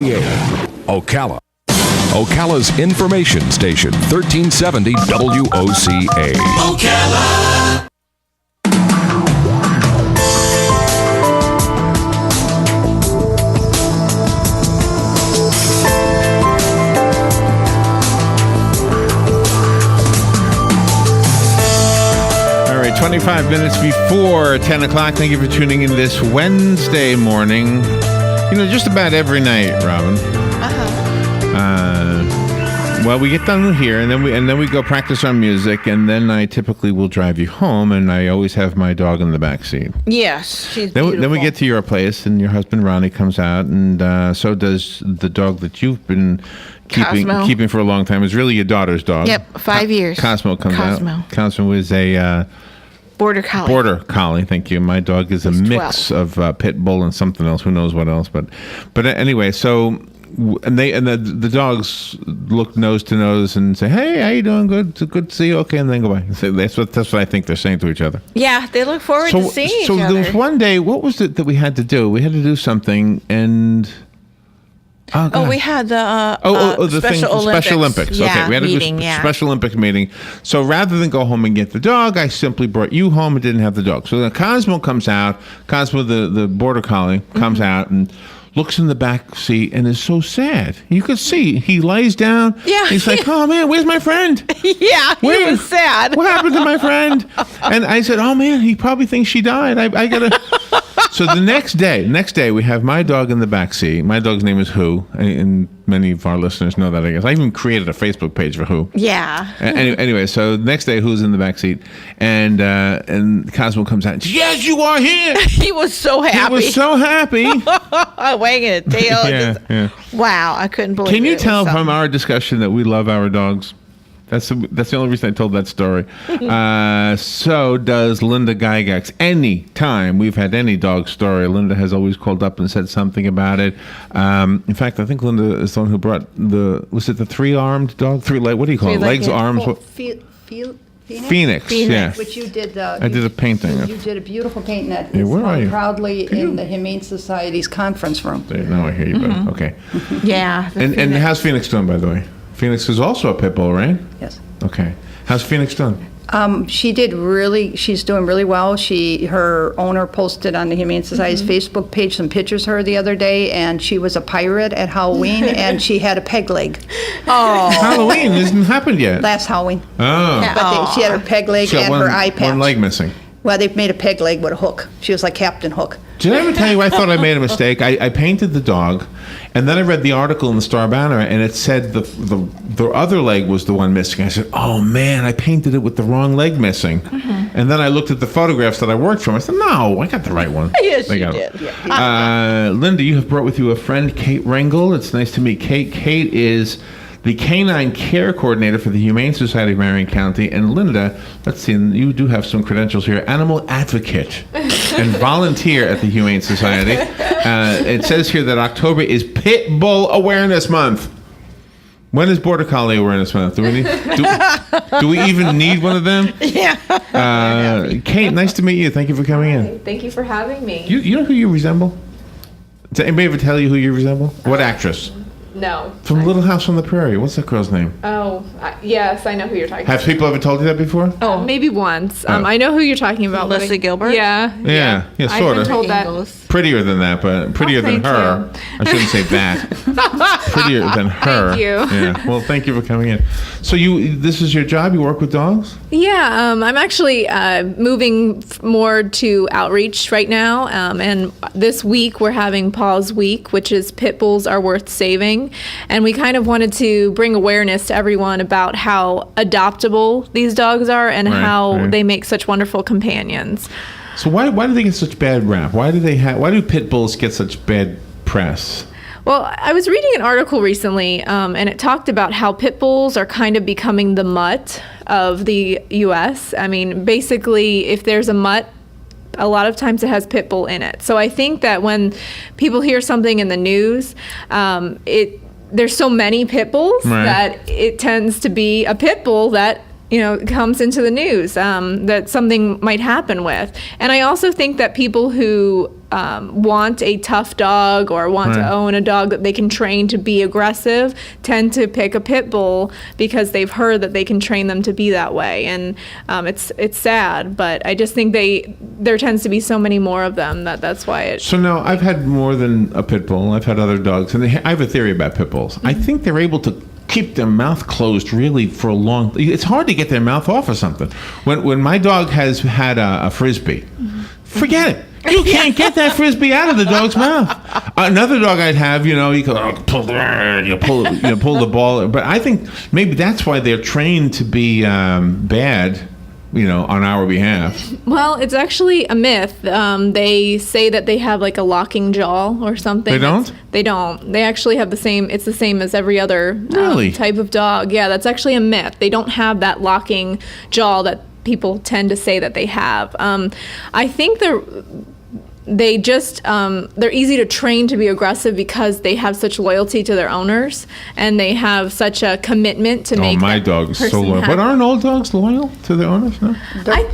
Ocala. Ocala's information station, 1370 WOCA. Ocala. All right, 25 minutes before 10 o'clock. Thank you for tuning in this Wednesday morning. You know, just about every night, Robin. Well, we get done here, and then we go practice our music, and then I typically will drive you home, and I always have my dog in the back seat. Yes, she's beautiful. Then we get to your place, and your husband Ronnie comes out, and so does the dog that you've been keeping for a long time. It's really your daughter's dog. Yep, 5 years. Cosmo comes out. Cosmo is a Border Collie. Border Collie, thank you. My dog is a mix 12. of Pit Bull and something else. Who knows what else? But anyway, so the dogs look nose to nose and say, "Hey, how you doing? Good to see you." Okay, and then go by. So that's what I think they're saying to each other. Yeah, they look forward to seeing each other. So there was one day. What was it that we had to do? We had to do something and. We had the Special Olympics. Yeah, okay, we had to do Special Olympics meeting. So rather than go home and get the dog, I simply brought you home and didn't have the dog. So then Cosmo comes out. Cosmo, the Border Collie, comes out and looks in the back seat and is so sad. You could see he lays down. Yeah. He's like, "Oh man, where's my friend?" Yeah, he was sad. What happened to my friend? And I said, "Oh man, he probably thinks she died. I gotta." So the next day, we have my dog in the back seat. My dog's name is Who, and many of our listeners know that, I guess. I even created a Facebook page for Who. Yeah. Anyway, so the next day, Who's in the back seat, and Cosmo comes out and says, "Yes, you are here." He was so happy. He was so happy. Wagging his tail. Yeah. Wow, I couldn't believe it. Can you tell from our discussion that we love our dogs? That's the only reason I told that story. So does Linda Gygax. Any time we've had any dog story, Linda has always called up and said something about it. In fact, I think Linda is the one who brought was it the three-armed dog? What do you call it? Legs, arms? Phoenix, yeah. Which you did. I did a painting. You did a beautiful painting that Yeah, is where are hung you? proudly in the Humane Society's conference room. Now I hear you, but okay. Yeah. And how's Phoenix doing, by the way? Phoenix is also a pit bull, right? Yes. Okay. How's Phoenix doing? She's doing really well. Her owner posted on the Humane Society's Facebook page some pictures of her the other day, and she was a pirate at Halloween, and she had a peg leg. Oh. Halloween hasn't happened yet. Last Halloween. Oh. Yeah. But she had her peg leg and her eye patch. One leg missing. Well, they've made a peg leg with a hook. She was like Captain Hook. Did I ever tell you I thought I made a mistake? I painted the dog, and then I read the article in the Star Banner, and it said the other leg was the one missing. I said, "Oh man, I painted it with the wrong leg missing." And then I looked at the photographs that I worked from. I said, "No, I got the right one." Yes, you did. Yeah. Linda, you have brought with you a friend, Kate Rengel. It's nice to meet Kate. Kate is the Canine Care Coordinator for the Humane Society of Marion County. And Linda, let's see, you do have some credentials here. Animal advocate and volunteer at the Humane Society. It says here that October is Pit Bull Awareness Month. When is Border Collie Awareness Month? Do we even need one of them? Yeah. Kate, nice to meet you. Thank you for coming in. Thank you for having me. You know who you resemble? Did anybody ever tell you who you resemble? What actress? No. From Little House on the Prairie. What's that girl's name? Oh, yes, I know who you're talking about. Have people ever told you that before? Oh, maybe once. I know who you're talking about. Leslie Gilbert? Yeah. Yeah, I've sort been of. told that. Prettier than that, but prettier than thank her. I shouldn't say that. Prettier than her. Thank you. Yeah. Well, thank you for coming in. So this is your job? You work with dogs? Yeah, I'm actually moving more to outreach right now. And this week we're having Paws Week, which is Pit Bulls Are Worth Saving. And we kind of wanted to bring awareness to everyone about how adoptable these dogs are and how they make such wonderful companions. So why do they get such bad rap? Why do pit bulls get such bad press? Well, I was reading an article recently, and it talked about how pit bulls are kind of becoming the mutt of the U.S. I mean, basically, if there's a mutt, a lot of times it has pit bull in it. So I think that when people hear something in the news, there's so many pit bulls that it tends to be a pit bull that comes into the news that something might happen with. And I also think that people who want a tough dog or want to own a dog that they can train to be aggressive tend to pick a pit bull because they've heard that they can train them to be that way. And it's sad, but I just think there tends to be so many more of them that's why it. So now I've had more than a pit bull. I've had other dogs, and I have a theory about pit bulls. I think they're able to keep their mouth closed really for a long. It's hard to get their mouth off of something. When my dog has had a frisbee, forget it. You can't get that frisbee out of the dog's mouth. Another dog I'd have, you go pull the ball. But I think maybe that's why they're trained to be bad, on our behalf. Well, it's actually a myth. They say that they have like a locking jaw or something. They don't? They don't. They actually have the same. It's the same as every other Really? Type of dog. Yeah, that's actually a myth. They don't have that locking jaw that people tend to say that they have. I think they're easy to train to be aggressive because they have such loyalty to their owners and they have such a commitment to make my that dog is so person loyal. happy. But aren't all dogs loyal to their owners? No?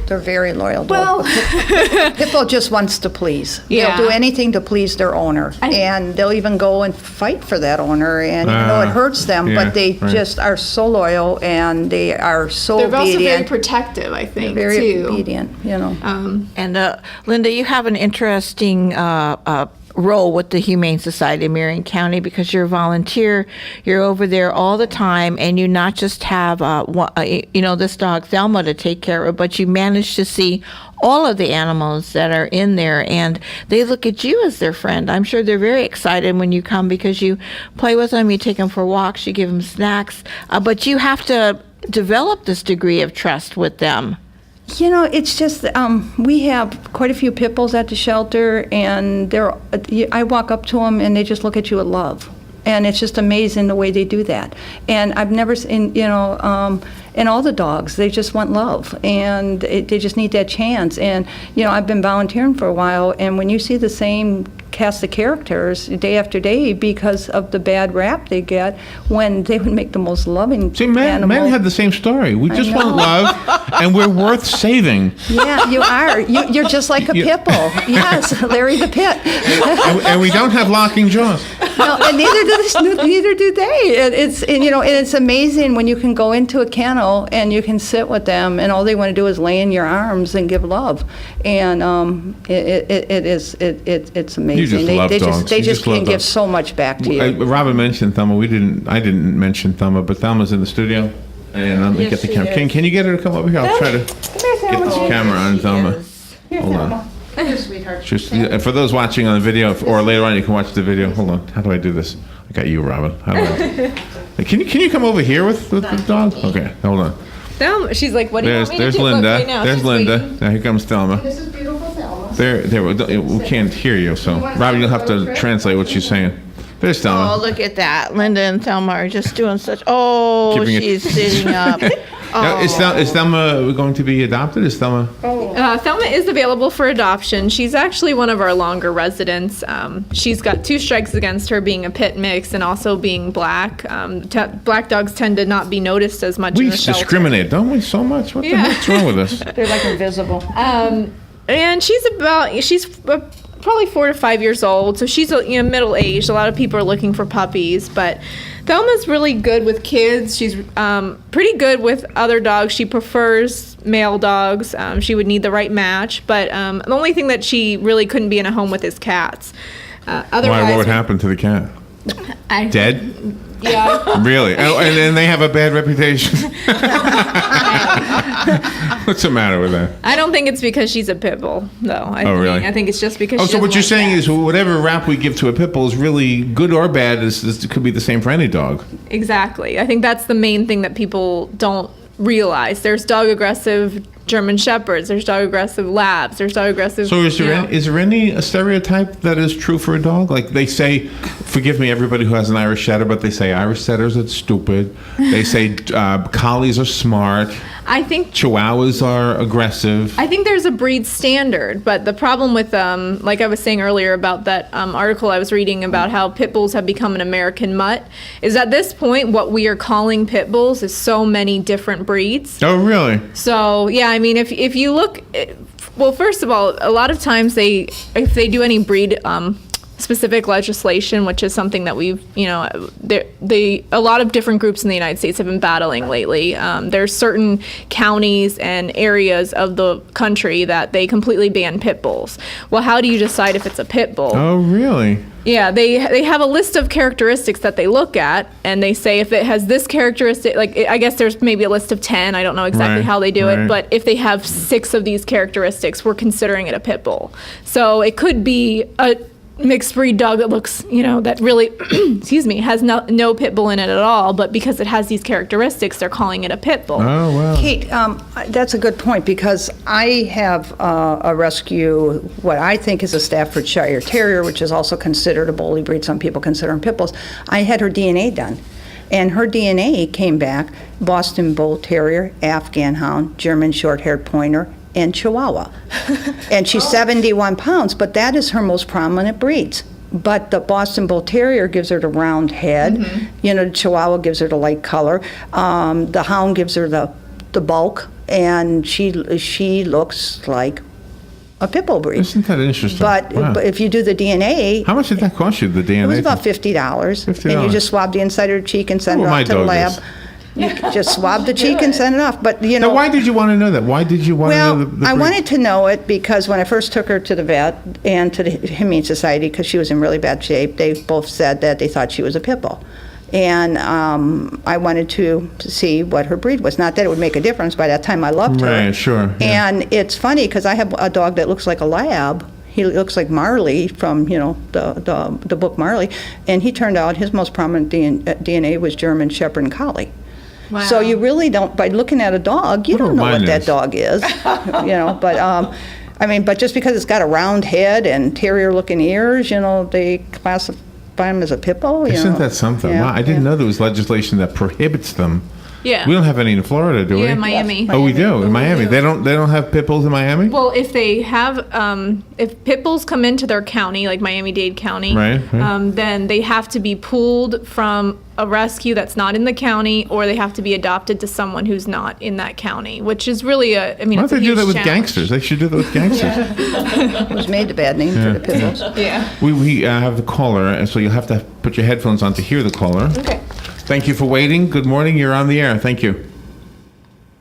They're very loyal. Well, Pit bull just wants to please. Yeah. They'll do anything to please their owner, and they'll even go and fight for that owner. And even though it hurts them, yeah, but they right. just are so loyal, and they are so they're obedient. also very protective, I think, very too. obedient. And Linda, you have an interesting role with the Humane Society of Marion County because you're a volunteer. You're over there all the time, and you not just have this dog Thelma to take care of, but you manage to see all of the animals that are in there, and they look at you as their friend. I'm sure they're very excited when you come because you play with them, you take them for walks, you give them snacks, but you have to develop this degree of trust with them. It's just we have quite a few pit bulls at the shelter, and I walk up to them, and they just look at you with love, and it's just amazing the way they do that. And I've never seen, and all the dogs, they just want love, and they just need that chance. And I've been volunteering for a while, and when you see the same cast of characters day after day because of the bad rap they get, when they would make the most loving See, men animal. have the same story. We just want love, and we're worth saving. Yeah, you are. You're just like a pit bull. Yes, Larry the Pit. And we don't have locking jaws. No, and neither do they. And it's amazing when you can go into a kennel and you can sit with them, and all they want to do is lay in your arms and give love. And it's amazing. You just love dogs. They You just love can give dogs. so much back to you. Robin mentioned Thelma. I didn't mention Thelma, but Thelma's in the studio. And let me get the camera. Can you get her to come over here? I'll try to get this camera on Thelma. Hold on. Just, for those watching on the video, or later on, you can watch the video. Hold on. How do I do this? I got you, Robin. How do I? Can you come over here with the dog? Okay, hold on. Thelma, she's like, what do you want me to There's do? Look, Linda. right now, There's she's Linda. waiting. Now here comes Thelma. This is beautiful Thelma. There. We can't hear you, so Robin, you'll have to translate what she's saying. There's Thelma. Oh, look at that. Linda and Thelma are just doing such. Oh, Keeping it- she's sitting up. Now, is Thelma going to be adopted? Is Thelma? Thelma is available for adoption. She's actually one of our longer residents. She's got 2 strikes against her, being a pit mix and also being black. Black dogs tend to not be noticed as much We in the shelter. discriminate, don't we, so much? What the Yeah. heck's wrong with us? They're like invisible. And she's probably 4 to 5 years old, so she's middle aged. A lot of people are looking for puppies, but Thelma's really good with kids. She's pretty good with other dogs. She prefers male dogs. She would need the right match, but the only thing that she really couldn't be in a home with is cats. Otherwise, Why? What would happen to the cat? Dead? Yeah. Really? And they have a bad reputation. What's the matter with that? I don't think it's because she's a pit bull, though. Really? I think it's just because. Oh, she so what doesn't you're like saying cats. is whatever rap we give to a pit bull is really good or bad. It could be the same for any dog. Exactly. I think that's the main thing that people don't realize. There's dog aggressive German Shepherds, there's dog-aggressive Labs, there's dog-aggressive... So is there any stereotype that is true for a dog? Like they say, forgive me, everybody who has an Irish Setter, but they say Irish Setters are stupid. They say Collies are smart. I think Chihuahuas are aggressive. I think there's a breed standard, but the problem with, like I was saying earlier about that article I was reading about how pit bulls have become an American mutt, is at this point what we are calling pit bulls is so many different breeds. Oh, really? So, yeah, I mean, if you look, well, first of all, a lot of times if they do any breed specific legislation, which is something that we've, a lot of different groups in the United States have been battling lately. There's certain counties and areas of the country that they completely ban pit bulls. Well, how do you decide if it's a pit bull? Oh, really? Yeah, they have a list of characteristics that they look at, and they say if it has this characteristic, like I guess there's maybe a list of 10, I don't know exactly how they do it, but if they have 6 of these characteristics, we're considering it a pit bull. So it could be a mixed breed dog that looks, that really, excuse me, has no pit bull in it at all, but because it has these characteristics, they're calling it a pit bull. Oh, wow. Kate, that's a good point, because I have a rescue, what I think is a Staffordshire Terrier, which is also considered a bully breed. Some people consider them pit bulls. I had her DNA done, and her DNA came back Boston Bull Terrier, Afghan Hound, German Short-Haired Pointer, and Chihuahua. And she's 71 pounds, but that is her most prominent breeds. But the Boston Bull Terrier gives her the round head. The Chihuahua gives her the light color. The Hound gives her the bulk, and she looks like a pit bull breed. Isn't that interesting? But if you do the DNA... How much did that cost you, the DNA? It was about $50. And you just swab the inside of her cheek and send it off to the lab. You just swab the cheek and send it off. But Now, why did you want to know that? Why did you want to know the breed? I wanted to know it because when I first took her to the vet and to the Humane Society, because she was in really bad shape, they both said that they thought she was a pit bull. And I wanted to see what her breed was. Not that it would make a difference. By that time, I loved her. Right, sure. Yeah. And it's funny because I have a dog that looks like a lab. He looks like Marley from, the book Marley. And he turned out his most prominent DNA was German Shepherd and Collie. Wow. So you really don't, by looking at a dog, you don't know what that dog is, but just because it's got a round head and terrier-looking ears, they classify them as a pit bull. Isn't that something? Yeah, wow, I didn't know there was legislation that prohibits them. Yeah. We don't have any in Florida, do we? Yeah, Miami. Oh, we do in Miami. They don't have pit bulls in Miami. Well, if they have, if pit bulls come into their county, like Miami-Dade County, Right. Then they have to be pulled from a rescue that's not in the county, or they have to be adopted to someone who's not in that county, which is really Why don't they do that with gangsters? They should do that with gangsters. It was made a bad name for the pit bulls. Yeah. We have the caller, and so you'll have to put your headphones on to hear the caller. Okay. Thank you for waiting. Good morning. You're on the air. Thank you.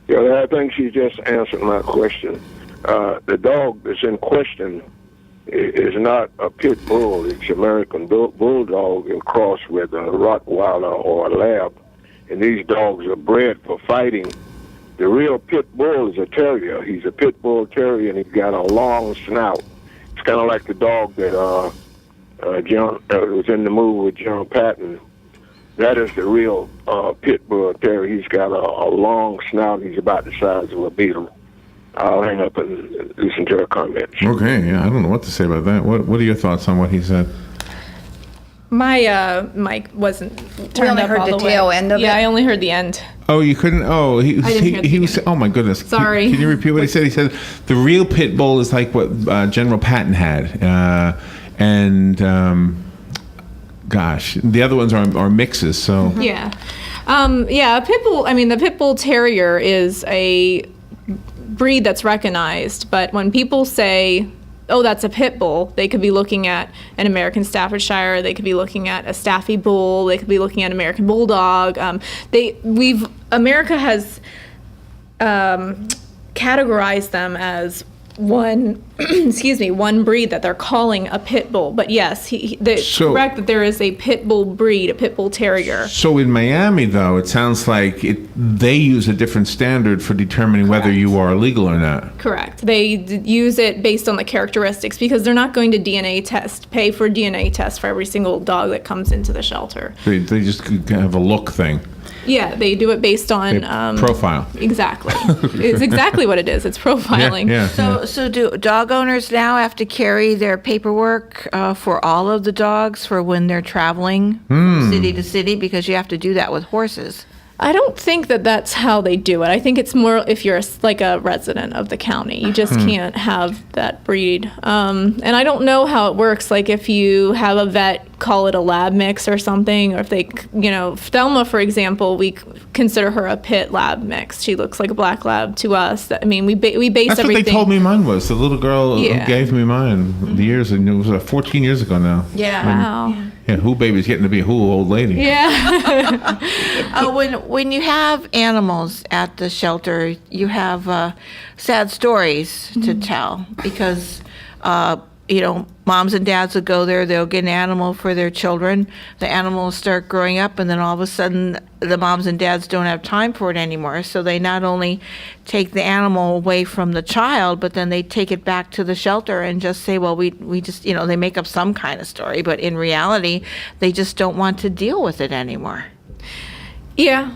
Yeah, I think she just answered my question. The dog that's in question is not a pit bull. It's American bulldog and crossed with a Rottweiler or a Lab. And these dogs are bred for fighting. The real pit bull is a terrier. He's a pit bull terrier, and he's got a long snout. It's kind of like the dog that John was in the movie with John Patton. That is the real pit bull terrier. He's got a long snout. He's about the size of a beetle. I'll hang up and listen to her comments. Okay, yeah, I don't know what to say about that. What are your thoughts on what he said? My mic wasn't turned only up heard all the the way. tail end of it. Yeah, I only heard the end. Oh, you couldn't? Oh, I didn't hear the he was. Oh my goodness! Sorry. Can you repeat what he said? He said the real pit bull is like what General Patton had, gosh, the other ones are mixes. So Yeah. A pit bull, the pit bull terrier is a breed that's recognized, but when people say, oh, that's a pit bull, they could be looking at an American Staffordshire, they could be looking at a Staffy bull, they could be looking at American Bulldog. America has categorized them as one excuse me, one breed that they're calling a pit bull. But yes, correct that there is a pit bull breed, a pit bull terrier. So in Miami, though, it sounds like they use a different standard for determining whether you are legal or not. Correct. They use it based on the characteristics because they're not going to pay for DNA test for every single dog that comes into the shelter. They just have a look thing. Yeah, they do it based on profile. Exactly. It's exactly what it is. It's profiling. So do dog owners now have to carry their paperwork for all of the dogs for when they're traveling from city to city? Because you have to do that with horses. I don't think that that's how they do it. I think it's more if you're like a resident of the county. You just can't have that breed. And I don't know how it works. Like if you have a vet call it a lab mix or something, or if they, Thelma, for example, we consider her a pit lab mix. She looks like a black lab to us. I mean, we base everything. That's what they told me mine was. The little girl who gave me mine years ago. It was 14 years ago now. Yeah. Wow. Yeah, who baby's getting to be a who old lady. Yeah. When you have animals at the shelter, you have sad stories to tell because, moms and dads will go there, they'll get an animal for their children. The animal will start growing up, and then all of a sudden, the moms and dads don't have time for it anymore. So they not only take the animal away from the child, but then they take it back to the shelter and just say, well, we just, they make up some kind of story. But in reality, they just don't want to deal with it anymore. Yeah,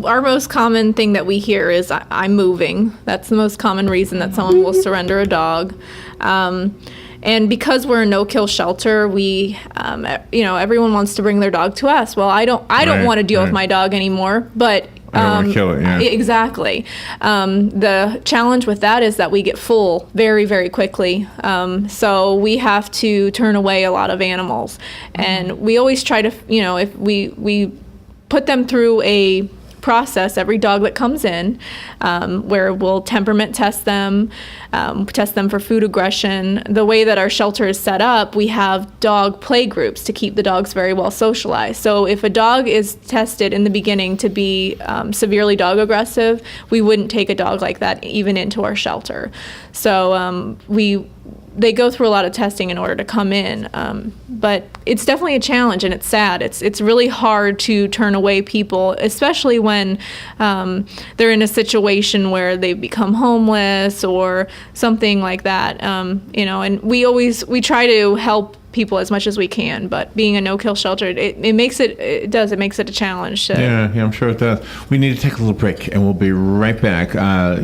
our most common thing that we hear is I'm moving. That's the most common reason that someone will surrender a dog. And because we're a no-kill shelter, we, everyone wants to bring their dog to us. Well, I don't want to deal with my dog anymore, but I don't want to kill it, yeah. Exactly. The challenge with that is that we get full very, very quickly. So we have to turn away a lot of animals. And we always try to, if we put them through a process, every dog that comes in, where we'll temperament test them for food aggression. The way that our shelter is set up, we have dog play groups to keep the dogs very well socialized. So if a dog is tested in the beginning to be severely dog aggressive, we wouldn't take a dog like that even into our shelter. So they go through a lot of testing in order to come in, but it's definitely a challenge, and it's sad. It's really hard to turn away people, especially when they're in a situation where they become homeless or something like that. And we try to help people as much as we can, but being a no-kill shelter, it makes it a challenge. Yeah, I'm sure it does. We need to take a little break, and we'll be right back.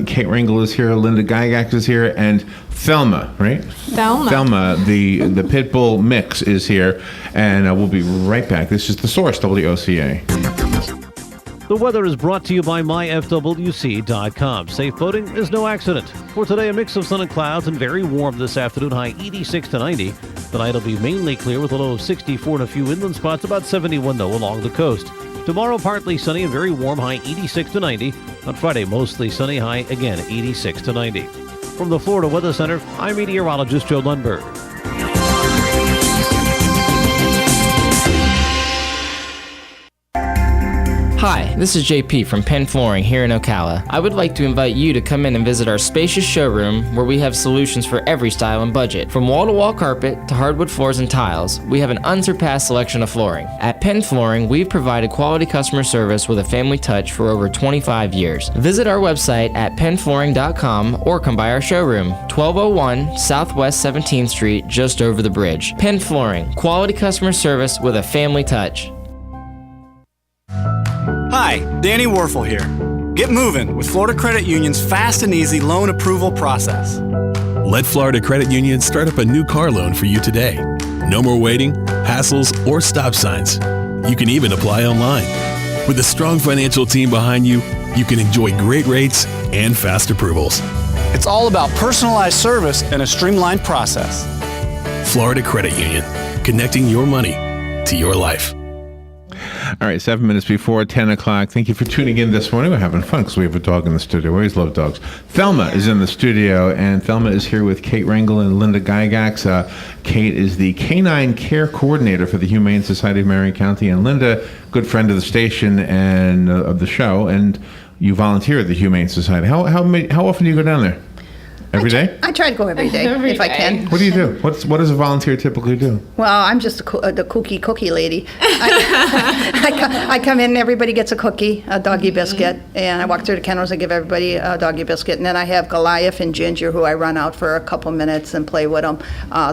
Kate Rengel is here, Linda Gygax is here, and Thelma, right? Thelma, the pit bull mix is here, and we'll be right back. This is The Source, WOCA. The weather is brought to you by myfwc.com. Safe boating is no accident. For today, a mix of sun and clouds and very warm this afternoon, high 86 to 90. Tonight will be mainly clear with a low of 64 and a few inland spots, about 71 though along the coast. Tomorrow, partly sunny and very warm, high 86 to 90. On Friday, mostly sunny, high again 86 to 90. From the Florida Weather Center, I'm meteorologist Joe Lundberg. Hi, this is JP from Penn Flooring here in Ocala. I would like to invite you to come in and visit our spacious showroom where we have solutions for every style and budget. From wall-to-wall carpet to hardwood floors and tiles, we have an unsurpassed selection of flooring. At Penn Flooring, we've provided quality customer service with a family touch for over 25 years. Visit our website at pennflooring.com or come by our showroom, 1201 Southwest 17th Street, just over the bridge. Penn Flooring, quality customer service with a family touch. Hi, Danny Warfel here. Get moving with Florida Credit Union's fast and easy loan approval process. Let Florida Credit Union start up a new car loan for you today. No more waiting, hassles, or stop signs. You can even apply online. With a strong financial team behind you, you can enjoy great rates and fast approvals. It's all about personalized service and a streamlined process. Florida Credit Union, connecting your money to your life. All right, 7 minutes before 10 o'clock. Thank you for tuning in this morning. We're having fun because we have a dog in the studio. We always love dogs. Thelma is in the studio, and Thelma is here with Kate Rengel and Linda Gygax. Kate is the Canine Care Coordinator for the Humane Society of Marion County, and Linda, good friend of the station and of the show, and you volunteer at the Humane Society. How often do you go down there? Every day? I try to go every day if I can. What do you do? What does a volunteer typically do? Well, I'm just the cookie lady. I come in, everybody gets a cookie, a doggy biscuit, and I walk through the kennels and give everybody a doggy biscuit. And then I have Goliath and Ginger, who I run out for a couple minutes and play with them.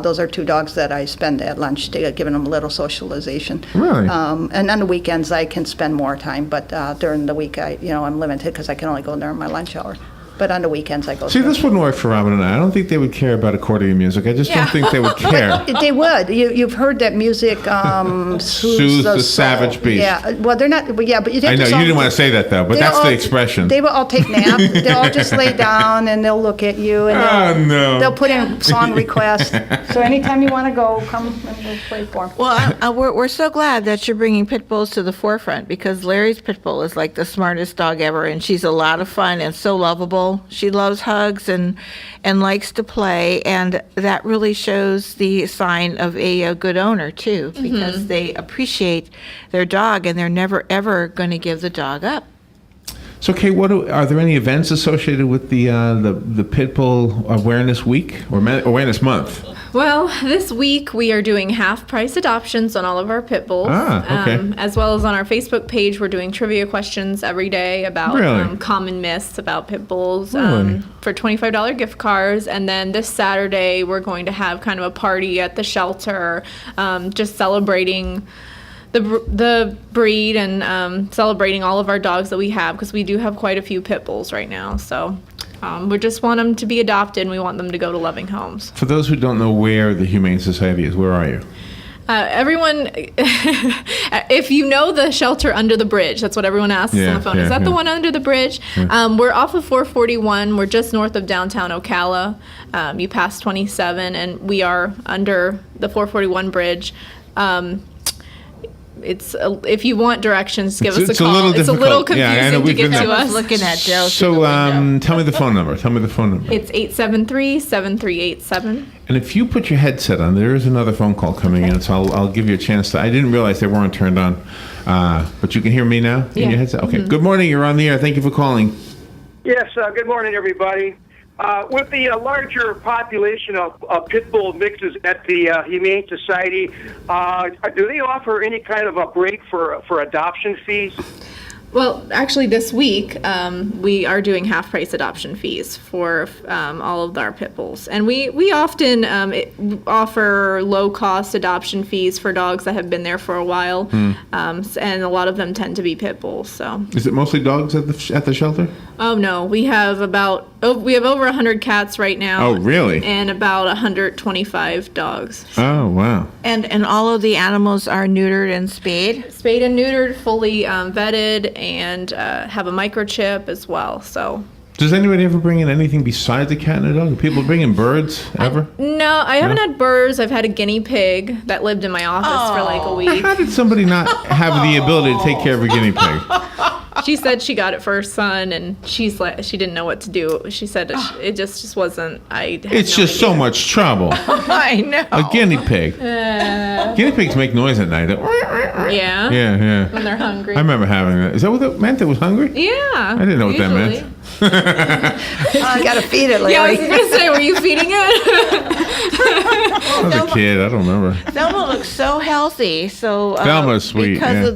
Those are 2 dogs that I spend at lunch giving them a little socialization. Really? And on the weekends I can spend more time, but during the week I'm limited because I can only go during my lunch hour. But on the weekends I go. See, this wouldn't work for Robin and I. I don't think they would care about accordion music. I just don't think they would care. They would. You've heard that music soothes the soul. savage beast. Yeah. Well, they're not. But yeah, but you. I know you didn't want to say that though, but that's the expression. They will all take naps. They'll all just lay down and they'll look at you and they'll put in song requests. So anytime you want to go, come and we'll play for them. Well, we're so glad that you're bringing pit bulls to the forefront because Larry's pit bull is like the smartest dog ever, and she's a lot of fun and so lovable. She loves hugs and likes to play, and that really shows the sign of a good owner too, because they appreciate their dog and they're never ever going to give the dog up. So, Kate, are there any events associated with the Pit Bull Awareness Week or Awareness Month? Well, this week we are doing half-price adoptions on all of our pit bulls. Okay. As well as on our Facebook page, we're doing trivia questions every day about common myths about pit bulls for $25 gift cards. And then this Saturday, we're going to have kind of a party at the shelter, just celebrating the breed and celebrating all of our dogs that we have, because we do have quite a few pit bulls right now. So we just want them to be adopted, and we want them to go to loving homes. For those who don't know where the Humane Society is, where are you? Everyone, if you know the shelter under the bridge, that's what everyone asks on the phone. Is that the one under the bridge? We're off of 441. We're just north of downtown Ocala. You pass 27, and we are under the 441 bridge. If you want directions, give us a call. It's a little confusing to get to us. Looking at Joe. So tell me the phone number. It's 873-7387. And if you put your headset on, there is another phone call coming in, so I'll give you a chance to. I didn't realize they weren't turned on, but you can hear me now in your headset. Okay. Good morning. You're on the air. Thank you for calling. Yes. Good morning, everybody. With the larger population of pit bull mixes at the Humane Society, do they offer any kind of a break for adoption fees? Well, actually, this week we are doing half-price adoption fees for all of our pit bulls, and we often offer low-cost adoption fees for dogs that have been there for a while, and a lot of them tend to be pit bulls. So, is it mostly dogs at the shelter? Oh no, we have over 100 cats right now. Oh, really? And about 125 dogs. Oh, wow. And all of the animals are neutered and spayed? Spayed and neutered, fully vetted, and have a microchip as well. So. Does anybody ever bring in anything besides a cat and a dog? Do people bring in birds ever? No, I haven't had birds. I've had a guinea pig that lived in my office for like a week. How did somebody not have the ability to take care of a guinea pig? She said she got it for her son, and she didn't know what to do. She said it just wasn't. It's just so much trouble. I know. A guinea pig. Guinea pigs make noise at night. Yeah. Yeah. When they're hungry. I remember having that. Is that what it meant? It was hungry? Yeah. I didn't know what that meant. I gotta feed it, Larry. Yeah, I was gonna say, were you feeding it? I was a kid. I don't remember. Thelma looks so healthy. So Thelma's sweet. Because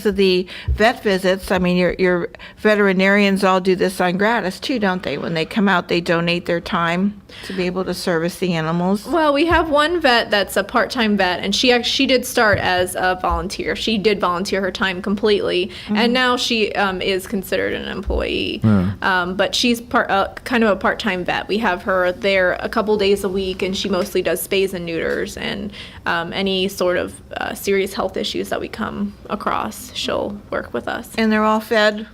of the vet visits, I mean, your veterinarians all do this on gratis too, don't they? When they come out, they donate their time to be able to service the animals. Well, we have one vet that's a part-time vet, and she did start as a volunteer. She did volunteer her time completely, and now she is considered an employee. But she's kind of a part-time vet. We have her there a couple days a week, and she mostly does spays and neuters and any sort of serious health issues that we come across. She'll work with us. And they're all fed,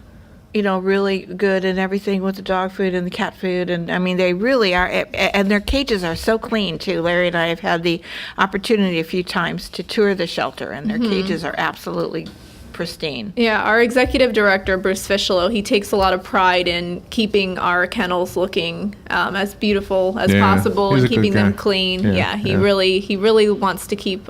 really good and everything with the dog food and the cat food. And I mean, they really are. And their cages are so clean too. Larry and I have had the opportunity a few times to tour the shelter, and their cages are absolutely pristine. Yeah, our executive director, Bruce Fischelo, he takes a lot of pride in keeping our kennels looking as beautiful as possible and keeping them clean. He really wants to keep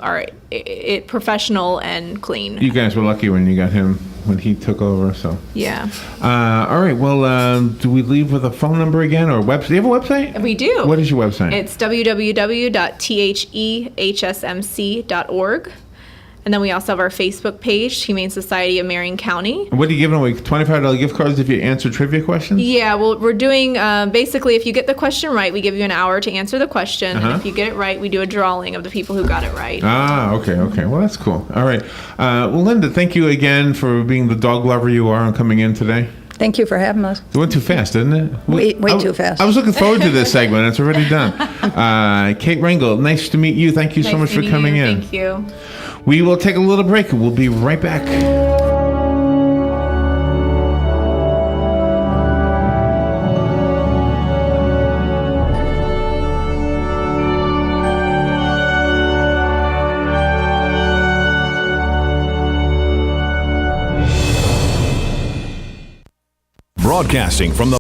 it professional and clean. You guys were lucky when you got him when he took over. So Yeah. all right. Well, do we leave with a phone number again or website? Do you have a website? We do. What is your website? It's www.thehsmc.org. And then we also have our Facebook page, Humane Society of Marion County. What are you giving away? $25 gift cards if you answer trivia questions? Yeah, well, we're doing, basically, if you get the question right, we give you an hour to answer the question. And if you get it right, we do a drawing of the people who got it right. Ah, okay. Well, that's cool. All right. Well, Linda, thank you again for being the dog lover you are and coming in today. Thank you for having us. It went too fast, didn't it? Way too fast. I was looking forward to this segment. It's already done. Kate Rengel, nice to meet you. Thank you so much for coming in. Thank you. We will take a little break and we'll be right back. Broadcasting from the